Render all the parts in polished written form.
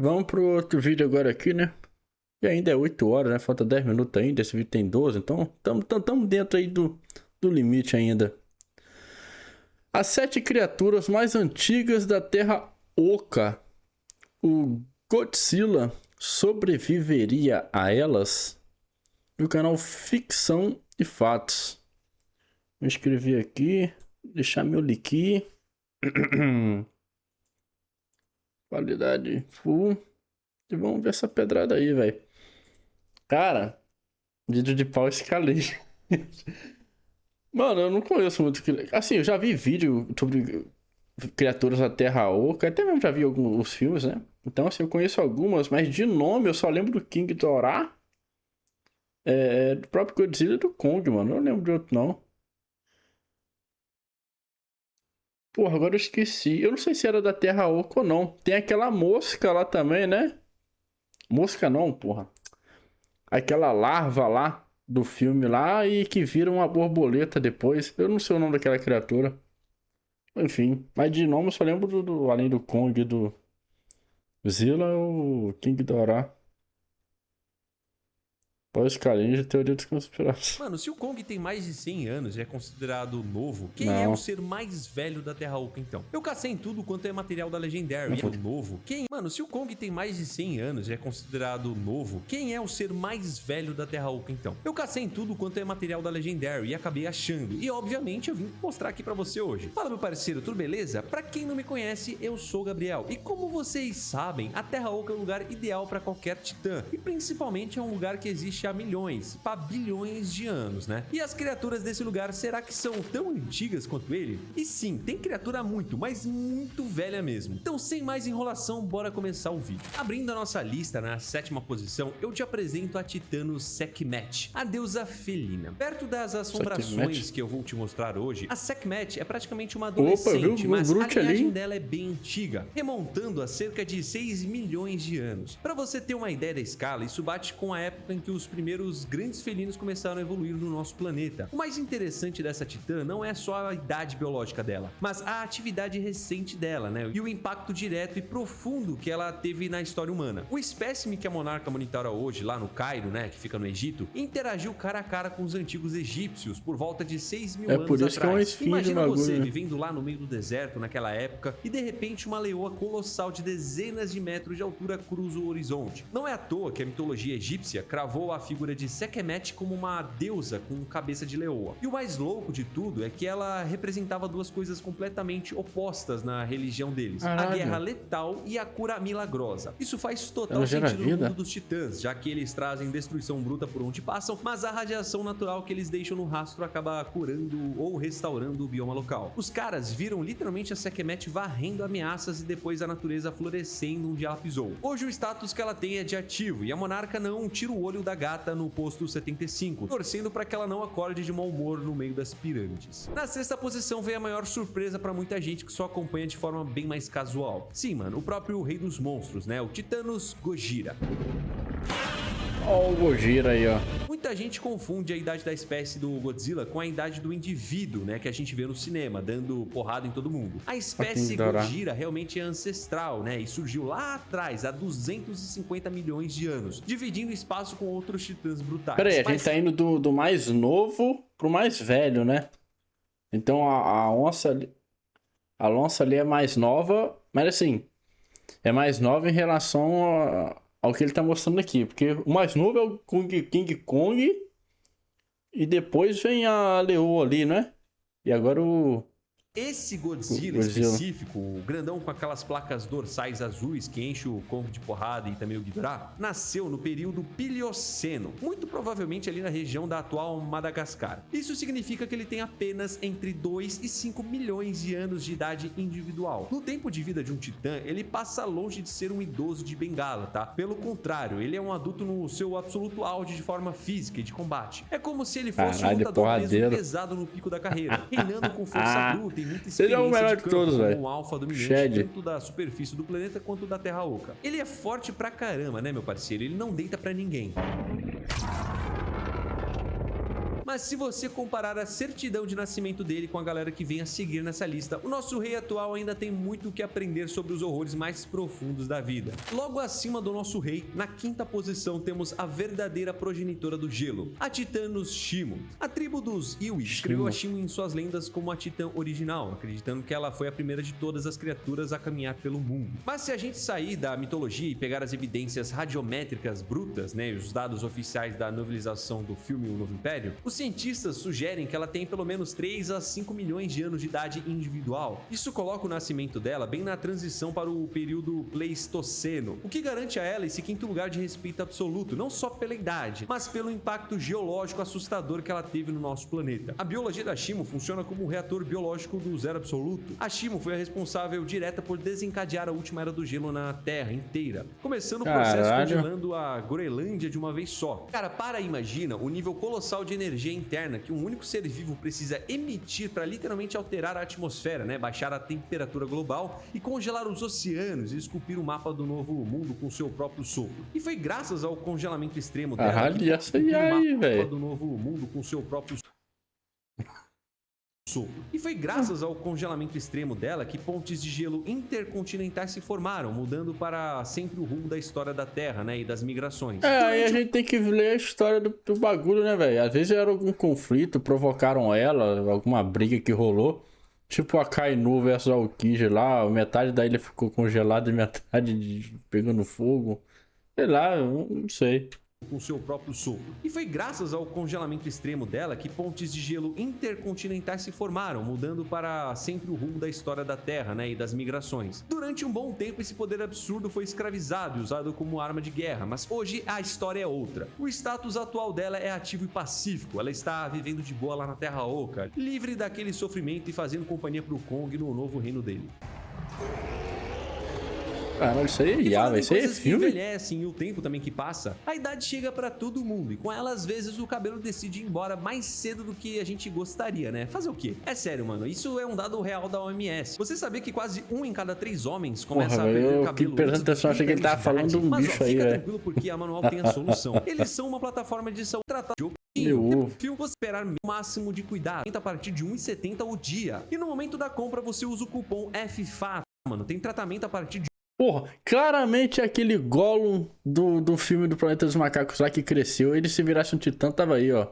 Vamos pro outro vídeo agora aqui, né? E ainda é 8 horas, né? Falta 10 minutos ainda. Esse vídeo tem 12, então estamos dentro aí do limite ainda. As 7 criaturas mais antigas da Terra Oca. O Godzilla sobreviveria a elas? No canal Ficção e Fatos. Vou escrever aqui. Deixar meu link. Qualidade full. E vamos ver essa pedrada aí, velho. Cara, vídeo de pau escalei. Mano, eu não conheço muito. Assim, eu já vi vídeo sobre criaturas da Terra Oca. Até mesmo já vi alguns filmes, né? Então, assim, eu conheço algumas, mas de nome eu só lembro do King Ghidorah. Do próprio Godzilla e do Kong, mano. Eu não lembro de outro, não. Porra, agora eu esqueci. Eu não sei se era da Terra Oca ou não. Tem aquela mosca lá também, né? Mosca não, porra. Aquela larva lá do filme lá e que vira uma borboleta depois. Eu não sei o nome daquela criatura. Enfim, mas de nome eu só lembro além do Kong e do Zilla, o King Ghidorah. Pós-Carinja, teoria da conspiração. Mano, se o Kong tem mais de 100 anos e é considerado novo, quem Não. é o ser mais velho da Terra Oca, então? Eu cacei em tudo quanto é material da Legendary. Uhum. Novo? Mano, se o Kong tem mais de 100 anos e é considerado novo, quem é o ser mais velho da Terra Oca, então? Eu cacei em tudo quanto é material da Legendary e acabei achando. E, obviamente, eu vim mostrar aqui pra você hoje. Fala, meu parceiro, tudo beleza? Pra quem não me conhece, eu sou o Gabriel. E como vocês sabem, a Terra Oca é um lugar ideal pra qualquer titã. E, principalmente, é um lugar que existe há milhões, para bilhões de anos, né? E as criaturas desse lugar, será que são tão antigas quanto ele? E sim, tem criatura muito, mas muito velha mesmo. Então, sem mais enrolação, bora começar o vídeo. Abrindo a nossa lista, na 7ª posição, eu te apresento a Titano Sekhmet, a deusa felina. Perto das assombrações Sekhmet? que eu vou te mostrar hoje, a Sekhmet é praticamente uma Opa, adolescente, viu? mas a Groot linhagem ali. dela é bem antiga, remontando a cerca de 6 milhões de anos. Para você ter uma ideia da escala, isso bate com a época em que os primeiros grandes felinos começaram a evoluir no nosso planeta. O mais interessante dessa titã não é só a idade biológica dela, mas a atividade recente dela, né? E o impacto direto e profundo que ela teve na história humana. O espécime que a monarca monitora hoje, lá no Cairo, né, que fica no Egito, interagiu cara a cara com os antigos egípcios por volta de 6 mil anos por isso que é uma atrás. esfinge Imagina no você bagulho. vivendo lá no meio do deserto naquela época e de repente uma leoa colossal de dezenas de metros de altura cruza o horizonte. Não é à toa que a mitologia egípcia cravou a figura de Sekhmet como uma deusa com cabeça de leoa. E o mais louco de tudo é que ela representava duas coisas completamente opostas na religião deles: Caralho. a guerra letal e a cura milagrosa. Isso faz total Ela gera sentido no vida? mundo dos titãs, já que eles trazem destruição bruta por onde passam, mas a radiação natural que eles deixam no rastro acaba curando ou restaurando o bioma local. Os caras viram literalmente a Sekhmet varrendo ameaças e depois a natureza florescendo onde ela pisou. Hoje o status que ela tem é de ativo e a monarca não tira o olho da gata no posto 75, torcendo para que ela não acorde de mau humor no meio das pirâmides. Na 6ª posição veio a maior surpresa para muita gente que só acompanha de forma bem mais casual. Sim, mano, o próprio rei dos monstros, né? O Titanos Gojira. Ó o Gojira aí, ó. Muita gente confunde a idade da espécie do Godzilla com a idade do indivíduo, né, que a gente vê no cinema, dando porrada em todo mundo. A espécie Gojira realmente é ancestral, né, e surgiu lá atrás, há 250 milhões de anos, dividindo espaço com outros titãs brutais. Pera aí, a gente tá indo do mais novo pro mais velho, né? Então a onça ali é mais nova, mas assim, é mais nova em relação ao que ele tá mostrando aqui. Porque o mais novo é o King Kong e depois vem a leoa ali, né? E agora Esse Godzilla específico, o grandão com aquelas placas dorsais azuis que enche o Kong de porrada e também o Ghidorah, nasceu no período Plioceno, muito provavelmente ali na região da atual Madagascar. Isso significa que ele tem apenas entre 2 e 5 milhões de anos de idade individual. No tempo de vida de um titã, ele passa longe de ser um idoso de bengala, tá? Pelo contrário, ele é um adulto no seu absoluto auge de forma física e de combate. É como se ele fosse um lutador mesmo pesado no pico da carreira, reinando com força bruta e muita experiência. Ele é o melhor de todos, velho. Um alfa dominante tanto da superfície do planeta quanto da Terra Oca. Ele é forte pra caramba, né, meu parceiro? Ele não deita pra ninguém. Mas se você comparar a certidão de nascimento dele com a galera que vem a seguir nessa lista, o nosso rei atual ainda tem muito o que aprender sobre os horrores mais profundos da vida. Logo acima do nosso rei, na quinta posição, temos a verdadeira progenitora do gelo, a Titanos Shimo. A tribo dos Iwi descreveu a Shimo em suas lendas como a titã original, acreditando que ela foi a primeira de todas as criaturas a caminhar pelo mundo. Mas se a gente sair da mitologia e pegar as evidências radiométricas brutas, né, e os dados oficiais da novelização do filme O Novo Império, os cientistas sugerem que ela tem pelo menos 3 a 5 milhões de anos de idade individual. Isso coloca o nascimento dela bem na transição para o período Pleistoceno, o que garante a ela esse quinto lugar de respeito absoluto, não só pela idade, mas pelo impacto geológico assustador que ela teve no nosso planeta. A biologia da Shimo funciona como um reator biológico do zero absoluto. A Shimo foi a responsável direta por desencadear a última era do gelo na Terra inteira, começando o processo congelando a Groenlândia de uma vez só. Cara, imagina o nível colossal de energia interna que um único ser vivo precisa emitir para literalmente alterar a atmosfera, né, baixar a temperatura global e congelar os oceanos e esculpir o mapa do novo mundo com seu próprio sopro. E foi graças ao congelamento extremo dela que esculpiu o mapa do novo mundo com seu próprio sopro. E foi graças ao congelamento extremo dela que pontes de gelo intercontinentais se formaram, mudando para sempre o rumo da história da Terra, né, e das migrações. Aí a gente tem que ler a história do bagulho, né, velho? Às vezes era algum conflito, provocaram ela, alguma briga que rolou. Tipo a Kainu versus a Aokiji lá, metade da ilha ficou congelada e metade pegando fogo. Sei lá, eu não sei. Com seu próprio sopro. E foi graças ao congelamento extremo dela que pontes de gelo intercontinentais se formaram, mudando para sempre o rumo da história da Terra, né, e das migrações. Durante um bom tempo esse poder absurdo foi escravizado e usado como arma de guerra, mas hoje a história é outra. O status atual dela é ativo e pacífico, ela está vivendo de boa lá na Terra Oca, livre daquele sofrimento e fazendo companhia pro Kong no novo reino dele. Caralho, isso aí é IA, isso aí é filme. Que envelhecem e o tempo também que passa, a idade chega pra todo mundo e com ela às vezes o cabelo decide ir embora mais cedo do que a gente gostaria, né? Fazer o quê? É sério, mano, isso é um dado real da OMS. Você sabia que quase 1 em cada 3 homens começa a perder o cabelo? Prestando atenção, achei que ele tava falando de um bicho aí, velho. Fica tranquilo porque a Manual tem a solução. Eles são uma plataforma de saúde tratada de fio, você esperar o máximo de cuidado a partir de 1,70 o dia. E no momento da compra você usa o cupom FFAT, mano. Tem tratamento a partir de porra, claramente aquele Gollum do filme do Planeta dos Macacos lá que cresceu, ele se virasse um titã, tava aí, ó.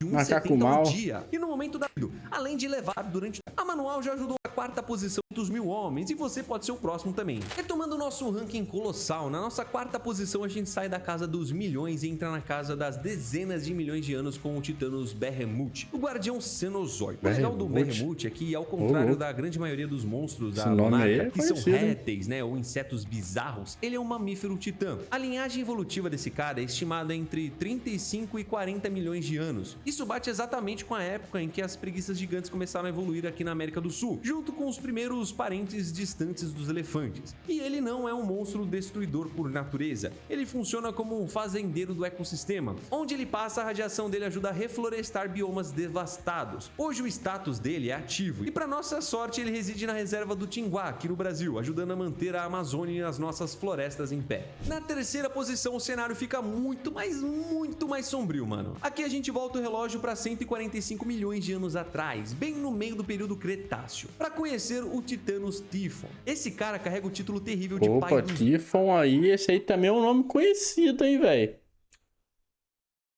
Macaco mal. E no momento da... Além de levar durante... A Manual já ajudou a 4ª posição dos 1000 homens e você pode ser o próximo também. Retomando o nosso ranking colossal, na nossa 4ª posição a gente sai da casa dos milhões e entra na casa das dezenas de milhões de anos com o Titanos Behemoth, o guardião Cenozoide. O legal do Behemoth é que, ao contrário da grande maioria dos monstros da monarca, que são répteis, né, ou insetos bizarros, ele é um mamífero titã. A linhagem evolutiva desse cara é estimada entre 35 e 40 milhões de anos. Isso bate exatamente com a época em que as preguiças gigantes começaram a evoluir aqui na América do Sul, junto com os primeiros parentes distantes dos elefantes. E ele não é um monstro destruidor por natureza, ele funciona como um fazendeiro do ecossistema. Onde ele passa, a radiação dele ajuda a reflorestar biomas devastados. Hoje o status dele é ativo e, para nossa sorte, ele reside na reserva do Tinguá, aqui no Brasil, ajudando a manter a Amazônia e as nossas florestas em pé. Na 3ª posição, o cenário fica muito mais sombrio, mano. Aqui a gente volta o relógio para 145 milhões de anos atrás, bem no meio do período Cretáceo, para conhecer o Titanos Typhon. Esse cara carrega o título terrível de pai dos... Typhon aí, esse aí também é um nome conhecido, hein, velho?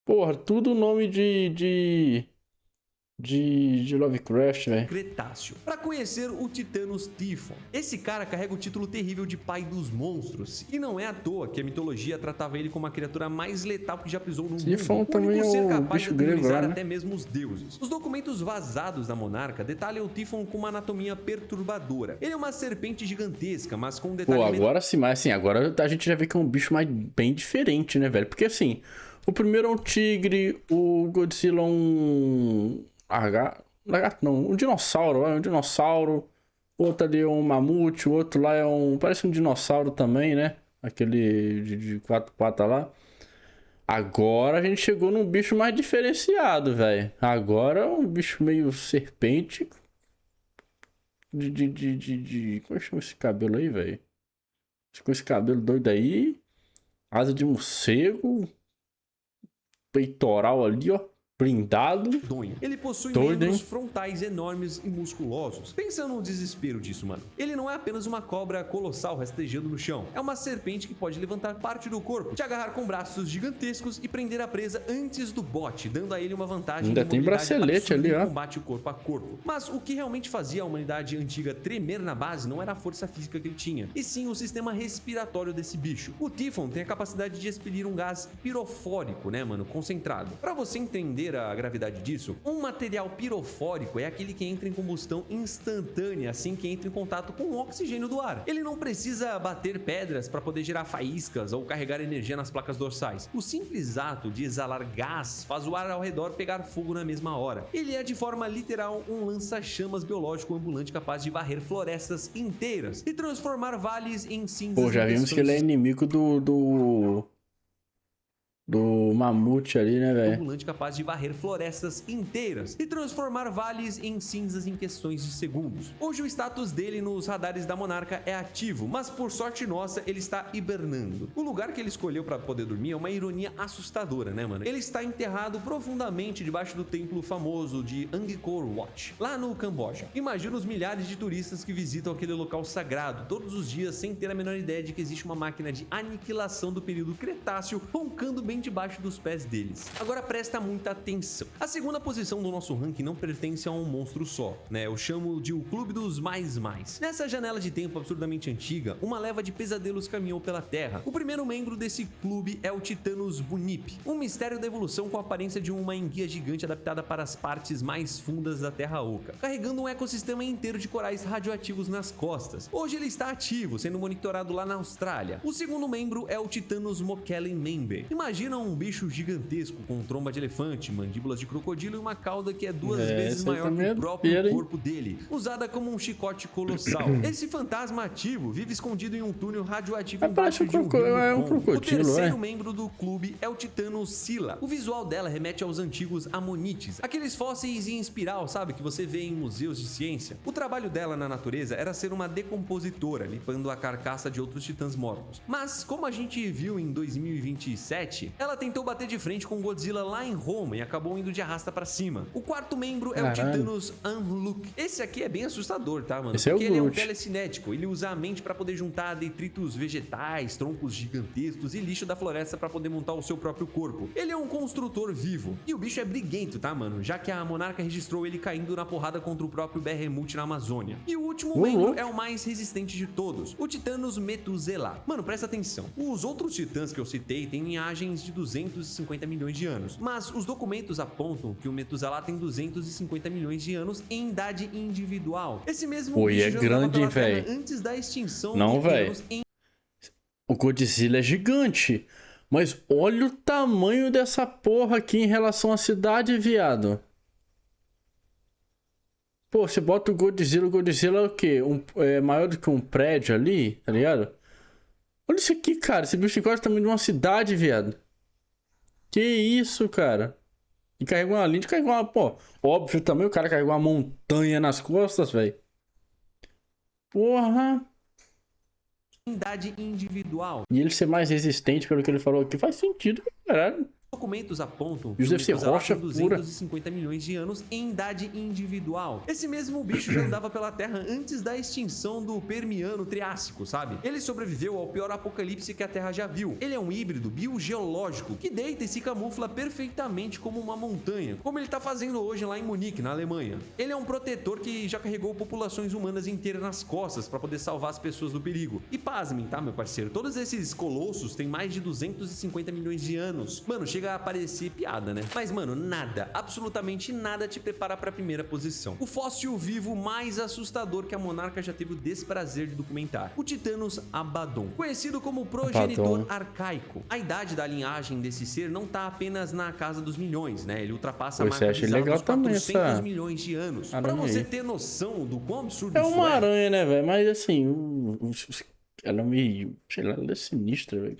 Porra, tudo nome de Lovecraft, velho. Cretáceo. Para conhecer o Titanos Typhon. Esse cara carrega o título terrível de pai dos monstros. E não é à toa que a mitologia tratava ele como a criatura mais letal que já pisou no mundo. Typhon também é um bicho grego, né? Até mesmo os deuses. Os documentos vazados da monarca detalham o Typhon com uma anatomia perturbadora. Ele é uma serpente gigantesca, mas com um detalhe... Pô, agora sim, mas assim, agora a gente já vê que é um bicho bem diferente, né, velho? Porque assim, o primeiro é um tigre, o Godzilla é um... lagarto não, um dinossauro, o outro ali é um mamute, o outro lá é parece um dinossauro também, né? Aquele de 4 patas lá. Agora a gente chegou num bicho mais diferenciado, velho. Agora é um bicho meio serpente. Como é que chama esse cabelo aí, velho? Com esse cabelo doido aí. Asa de morcego. Peitoral ali, ó. Blindado. Ele possui Doido, membros hein? frontais enormes e musculosos. Pensa no desespero disso, mano. Ele não é apenas uma cobra colossal rastejando no chão. É uma serpente que pode levantar parte do corpo, te agarrar com braços gigantescos e prender a presa antes do bote, dando a ele uma vantagem Ainda de tem mobilidade bracelete absurda ali, ó. em combate corpo a corpo. Mas o que realmente fazia a humanidade antiga tremer na base não era a força física que ele tinha, e sim o sistema respiratório desse bicho. O Typhon tem a capacidade de expelir um gás pirofórico, né, mano, concentrado. Pra você entender a gravidade disso, um material pirofórico é aquele que entra em combustão instantânea assim que entra em contato com o oxigênio do ar. Ele não precisa bater pedras para poder gerar faíscas ou carregar energia nas placas dorsais. O simples ato de exalar gás faz o ar ao redor pegar fogo na mesma hora. Ele é de forma literal um lança-chamas biológico ambulante capaz de varrer florestas inteiras e transformar vales em cinzas. Pô, já vimos que ele é inimigo do mamute ali, né, velho? Ambulante capaz de varrer florestas inteiras e transformar vales em cinzas em questões de segundos. Hoje o status dele nos radares da Monarca é ativo, mas por sorte nossa ele está hibernando. O lugar que ele escolheu para poder dormir é uma ironia assustadora, né, mano? Ele está enterrado profundamente debaixo do templo famoso de Angkor Wat, lá no Camboja. Imagina os milhares de turistas que visitam aquele local sagrado todos os dias sem ter a menor ideia de que existe uma máquina de aniquilação do período Cretáceo roncando bem debaixo dos pés deles. Agora presta muita atenção. A segunda posição do nosso ranking não pertence a um monstro só, né? Eu chamo de o Clube dos Mais. Nessa janela de tempo absurdamente antiga, uma leva de pesadelos caminhou pela Terra. O primeiro membro desse clube é o Titânus Bunip, um mistério da evolução com a aparência de uma enguia gigante adaptada para as partes mais fundas da Terra Oca, carregando um ecossistema inteiro de corais radioativos nas costas. Hoje ele está ativo, sendo monitorado lá na Austrália. O segundo membro é o Titânus Mokele Membe. Imagina um bicho gigantesco com tromba de elefante, mandíbulas de crocodilo e uma cauda que é duas vezes maior que o próprio corpo dele, usada como um chicote colossal. Esse fantasma ativo vive escondido em um túnel radioativo embaixo de um rio Mekong. O terceiro membro do clube é o Titânus Scylla. O visual dela remete aos antigos amonites, aqueles fósseis em espiral, sabe, que você vê em museus de ciência. O trabalho dela na natureza era ser uma decompositora, limpando a carcaça de outros titãs mortos. Mas, como a gente viu em 2027, ela tentou bater de frente com Godzilla lá em Roma e acabou indo de arrasta pra cima. O quarto membro é o Titânus Anluk. Esse aqui é bem assustador, tá, mano? Esse porque é ele é um telecinético. Ele usa a mente pra poder juntar detritos vegetais, troncos gigantescos e lixo da floresta pra poder montar o seu próprio corpo. Ele é um construtor vivo. E o bicho é briguento, tá, mano? Já que a Monarca registrou ele caindo na porrada contra o próprio Behemoth na Amazônia. E o último membro é o mais resistente de todos, o Titânus Methuselah. Mano, presta atenção. Os outros titãs que eu citei têm linhagens de 250 milhões de anos, mas os documentos apontam que o Methuselah tem 250 milhões de anos em idade individual. Esse mesmo bicho é grande, velho. Antes da extinção. Não, velho. O Godzilla é gigante, mas olha o tamanho dessa porra aqui em relação à cidade, viado. Pô, você bota o Godzilla é o quê? É maior do que um prédio ali, tá ligado? Olha isso aqui, cara. Esse bicho quase o tamanho de uma cidade, viado. Que isso, cara? E carregou uma linha, carregou uma... Pô, óbvio também, o cara carregou uma montanha nas costas, velho. Porra. Idade individual. E ele ser mais resistente, pelo que ele falou aqui, faz sentido, caralho. Documentos apontam que deve ser rocha tem 250 milhões de anos em idade individual. Esse mesmo bicho já andava pela Terra antes da extinção do Permiano Triássico, sabe? Ele sobreviveu ao pior apocalipse que a Terra já viu. Ele é um híbrido biogeológico que deita e se camufla perfeitamente como uma montanha, como ele tá fazendo hoje lá em Munique, na Alemanha. Ele é um protetor que já carregou populações humanas inteiras nas costas para poder salvar as pessoas do perigo. E pasmem, tá, meu parceiro? Todos esses colossos têm mais de 250 milhões de anos. Mano, chega a parecer piada, né? Mas, mano, nada, absolutamente nada te prepara pra primeira posição. O fóssil vivo mais assustador que a Monarca já teve o desprazer de documentar. O Titânus Abaddon, conhecido como progenitor arcaico. A idade da linhagem desse ser não tá apenas na casa dos milhões, né? Ele ultrapassa a marca bizarra dos 400 milhões de anos. Pra você ter noção do quão absurdo é isso uma aranha, né, velho? Mas, assim, ela é meio... Sei lá, ela é sinistra, velho.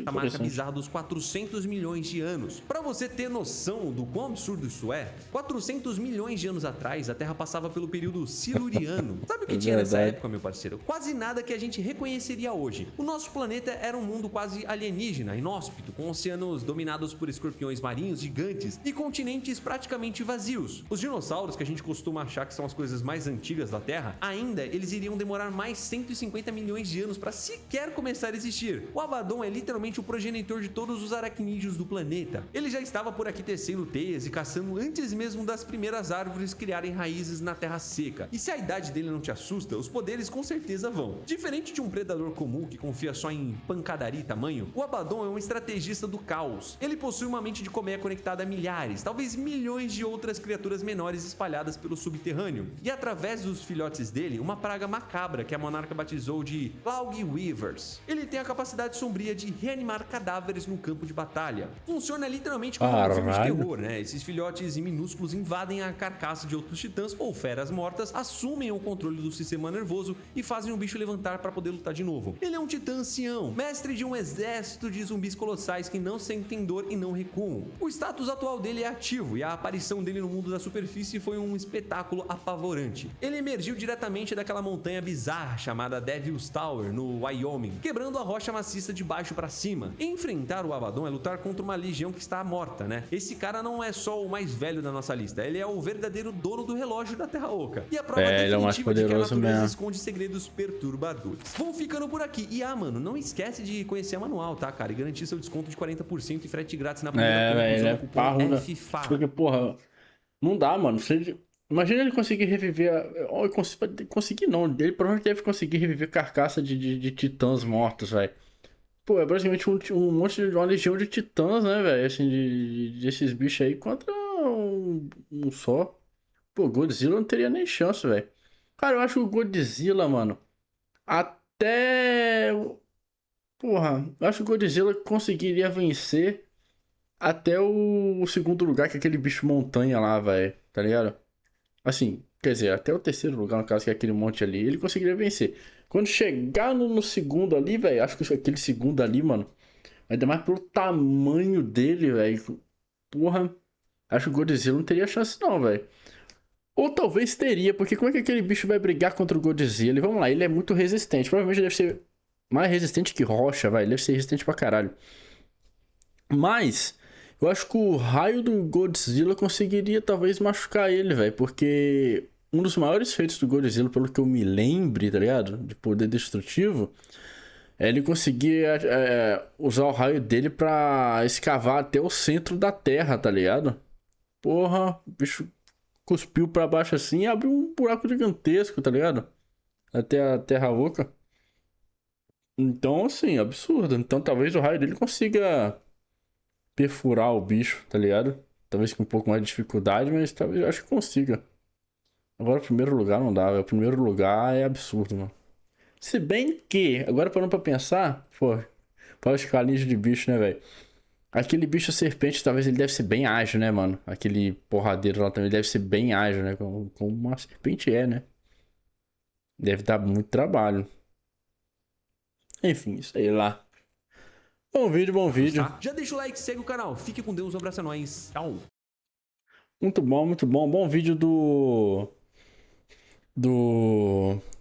a marca bizarra dos 400 milhões de anos. Pra você ter noção do quão absurdo isso é, 400 milhões de anos atrás, a Terra passava pelo período Siluriano. Sabe o que tinha nessa época, meu parceiro? Quase nada que a gente reconheceria hoje. O nosso planeta era um mundo quase alienígena, inóspito, com oceanos dominados por escorpiões marinhos gigantes e continentes praticamente vazios. Os dinossauros, que a gente costuma achar que são as coisas mais antigas da Terra, ainda eles iriam demorar mais 150 milhões de anos para sequer começar a existir. O Abaddon é literalmente o progenitor de todos os aracnídeos do planeta. Ele já estava por aqui tecendo teias e caçando antes mesmo das primeiras árvores criarem raízes na terra seca. E se a idade dele não te assusta, os poderes com certeza vão. Diferente de um predador comum que confia só em pancadaria e tamanho, o Abaddon é um estrategista do caos. Ele possui uma mente de colmeia conectada a milhares, talvez milhões de outras criaturas menores espalhadas pelo subterrâneo. E através dos filhotes dele, uma praga macabra que a monarca batizou de Cloud Weavers. Ele tem a capacidade sombria de reanimar cadáveres no campo de batalha. Funciona literalmente como um filme de terror, né? Esses filhotes minúsculos invadem a carcaça de outros titãs ou feras mortas, assumem o controle do sistema nervoso e fazem o bicho levantar para poder lutar de novo. Ele é um titã ancião, mestre de um exército de zumbis colossais que não sentem dor e não recuam. O status atual dele é ativo e a aparição dele no mundo da superfície foi um espetáculo apavorante. Ele emergiu diretamente daquela montanha bizarra chamada Devil's Tower, no Wyoming, quebrando a rocha maciça de baixo para cima. Enfrentar o Abaddon é lutar contra uma legião que está morta, né? Esse cara não é só o mais velho da nossa lista, ele é o verdadeiro dono do relógio da Terra Oca. E a prova definitiva de que a natureza esconde segredos perturbadores. Vou ficando por aqui. E mano, não esquece de conhecer a manual, tá, cara? E garantir seu desconto de 40% e frete grátis na primeira velho, é parruda. Porque, porra, não dá, mano. Imagina ele conseguir reviver. Conseguir não, ele provavelmente deve conseguir reviver carcaça de titãs mortos, velho. Pô, é basicamente um monte de uma legião de titãs, né, velho? Assim, desses bichos aí contra um só. Pô, Godzilla não teria nem chance, velho. Cara, eu acho que o Godzilla, mano, até. Porra, eu acho que o Godzilla conseguiria vencer até o segundo lugar, que é aquele bicho montanha lá, velho. Tá ligado? Assim, quer dizer, até o terceiro lugar, no caso, que é aquele monte ali, ele conseguiria vencer. Quando chegar no segundo ali, velho, acho que aquele segundo ali, mano, ainda mais pelo tamanho dele, velho. Porra, acho que o Godzilla não teria chance não, velho. Ou talvez teria, porque como é que aquele bicho vai brigar contra o Godzilla? E vamos lá, ele é muito resistente. Provavelmente deve ser mais resistente que rocha, velho. Deve ser resistente pra caralho. Mas eu acho que o raio do Godzilla conseguiria talvez machucar ele, velho. Porque um dos maiores feitos do Godzilla, pelo que eu me lembre, tá ligado? De poder destrutivo, é ele conseguir usar o raio dele pra escavar até o centro da Terra, tá ligado? Porra, o bicho cuspiu pra baixo assim e abriu um buraco gigantesco, tá ligado? Até a Terra Oca. Então, assim, absurdo. Então talvez o raio dele consiga perfurar o bicho, tá ligado? Talvez com um pouco mais de dificuldade, mas talvez eu acho que consiga. Agora o primeiro lugar não dá, velho. O primeiro lugar é absurdo, mano. Se bem que, agora parando pra pensar, pô, para os calinhos de bicho, né, velho? Aquele bicho serpente, talvez ele deve ser bem ágil, né, mano? Aquele porradeiro lá também deve ser bem ágil, né? Como uma serpente é, né? Deve dar muito trabalho. Enfim, isso aí lá. Bom vídeo, bom vídeo. Já deixa o like, segue o canal. Fique com Deus, um abraço a nós. Tchau. Muito bom, muito bom. Bom vídeo do...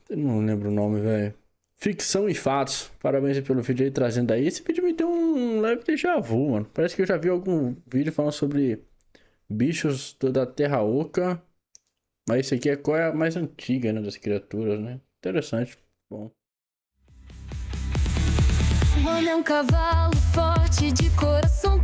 Eu não lembro o nome, velho. Ficção e Fatos. Parabéns pelo vídeo aí, trazendo aí. Esse vídeo me deu um leve déjà vu, mano. Parece que eu já vi algum vídeo falando sobre bichos da Terra Oca. Mas esse aqui é qual é a mais antiga, né, das criaturas, né? Interessante. Bom. O homem é um cavalo forte de coração